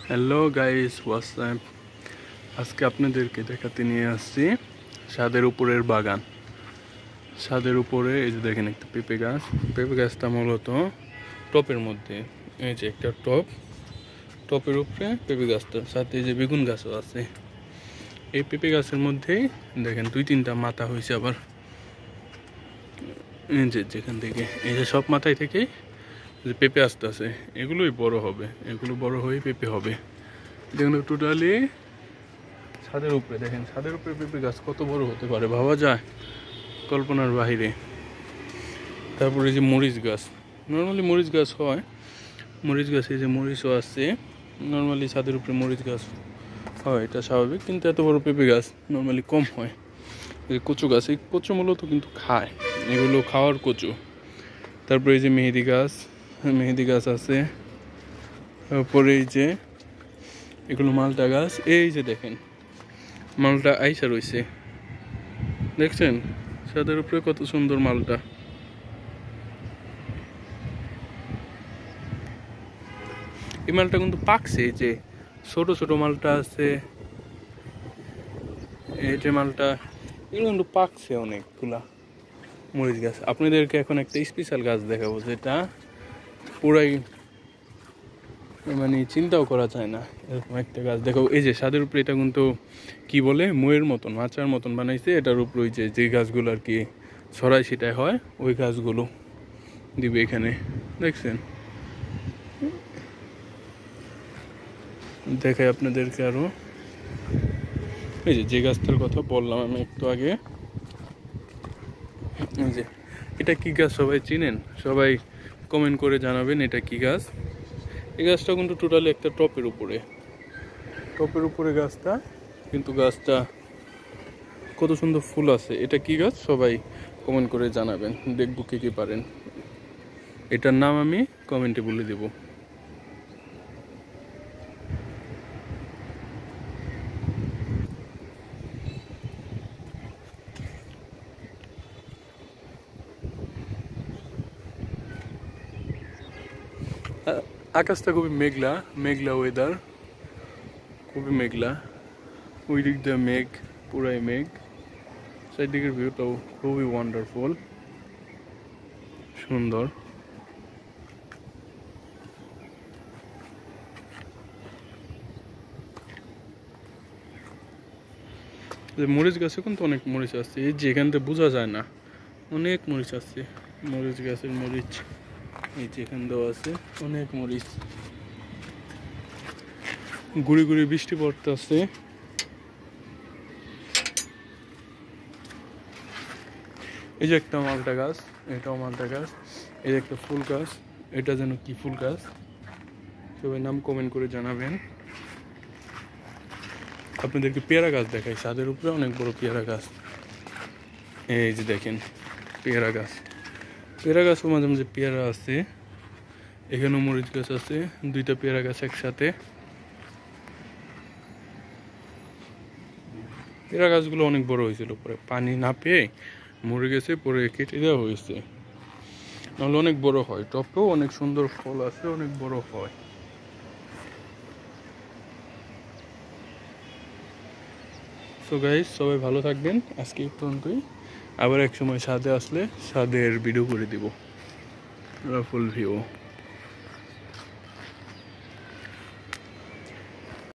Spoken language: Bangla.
Hello guys, WhatsApp. আজকে আপনাদেরকে দেখাতে নিয়ে আসছি ছাদের উপরের বাগান। ছাদের উপরে এই যে দেখেন একটা পেঁপে গাছ। পেঁপে গাছটা মূলত টপের মধ্যে, এই যে একটা টপের উপরে পেঁপে গাছটা, সাথে এই যে বেগুন গাছও আছে। এই পেঁপে গাছের মধ্যেই দেখেন 2-3টা মাথা হয়েছে আবার। এই যে যেখান থেকে এই যে সব মাথায় থেকে যে পেঁপে আসতেছে, এগুলোই বড় হবে, এগুলো বড় হয়ে পেঁপে হবে। দেখুন টোটালি ছাদের উপরে, দেখেন ছাদের উপরে পেঁপে গাছ কত বড় হতে পারে ভাবা যায়, কল্পনার বাহিরে। তারপরে যে মরিচ গাছ, নর্মালি মরিচ গাছ হয়, মরিচ গাছে যে মরিচও আছে, নর্মালি ছাদের উপরে মরিচ গাছ হয়, এটা স্বাভাবিক। কিন্তু এত বড় পেঁপে গাছ নর্মালি কম হয়। এই কচু গাছ, এই কচু মূলত কিন্তু খায়, এগুলো খাওয়ার কচু। তারপরে এই যে মেহেদি গাছ আছে। তারপরে এই যে এগুলো মালটা গাছ, এই যে দেখেন মালটা আইসা রয়েছে, দেখছেন ছাদের উপরে কত সুন্দর মালটা। এই মালটা কিন্তু পাকছে, এই যে ছোট ছোট মালটা আছে, এই যে মালটা, এগুলো কিন্তু পাকছে অনেকগুলা। মরিচ গাছ আপনাদেরকে এখন একটা স্পেশাল গাছ দেখাবো, যেটা পুরাই মানে চিন্তাও করা যায় না, এরকম একটা গাছ দেখো। এই যে ছাদের উপরে এটা কিন্তু কি বলে, ময়ের মতন, মাচার মতন বানাইছে। এটার উপর ওই যে গাছগুলো আর কি ছড়াই ছিটায় হয়, ওই গাছগুলো দিবে এখানে, দেখছেন। দেখাই আপনাদেরকে আরো, এই যে গাছটার কথা বললাম আমি একটু আগে, এই যে এটা কি গাছ সবাই চিনেন? সবাই কমেন্ট করে জানাবেন এটা কি গাছ। এই গাছটা কিন্তু টোটালি একটা টপের উপরে গাছটা, কিন্তু গাছটা কত সুন্দর ফুল আছে। এটা কি গাছ সবাই কমেন্ট করে জানাবেন, দেখবো কে কে পারেন। এটার নাম আমি কমেন্টে বলে দেব। আকাশটা খুবই মেঘলা ওয়েদার, খুবই মেঘলা। ওই দিক দিয়ে মেঘ, পুরাই মেঘ। চারদিকের ভিউটাও খুবই ওয়ান্ডারফুল, সুন্দর। মরিচ গাছে কিন্তু অনেক মরিচ আছে, এই যে এখান থেকে বোঝা যায় না, অনেক মরিচ আছে। মরিচ গাছের মরিচ এই যে এখান দেওয়া আছে, অনেক মরিচ। গুড়ি গুড়ি বৃষ্টি পড়তে আছে। এই যে একটা মালটা গাছ, এটাও মালটা গাছ। এই যে একটা ফুল গাছ, এটা যেন কি ফুল গাছ, সবাই নাম কমেন্ট করে জানাবেন। আপনাদেরকে পেয়ারা গাছ দেখাই, ছাদের উপরে অনেক বড় পেয়ারা গাছ। এই যে দেখেন পেয়ারা গাছও মাঝে মাঝে পেয়ারা আছে। এখানেও মরিচ গাছ আছে, 2টা পেয়ারা গাছ একসাথে। পেয়ারা গাছগুলো অনেক বড় হয়েছিল, পরে পানি না পেয়ে মরে গেছে, পরে কেটে দেওয়া হয়েছে, নাহলে অনেক বড় হয়। টপেও অনেক সুন্দর ফল আছে, অনেক বড় হয়। সো গাইস, সবাই ভালো থাকবেন। আজকে এই পর্যন্তই, আবার এক সময় ছাদে আসলে ছাদের ভিডিও করে দিব, ফুল ভিউ।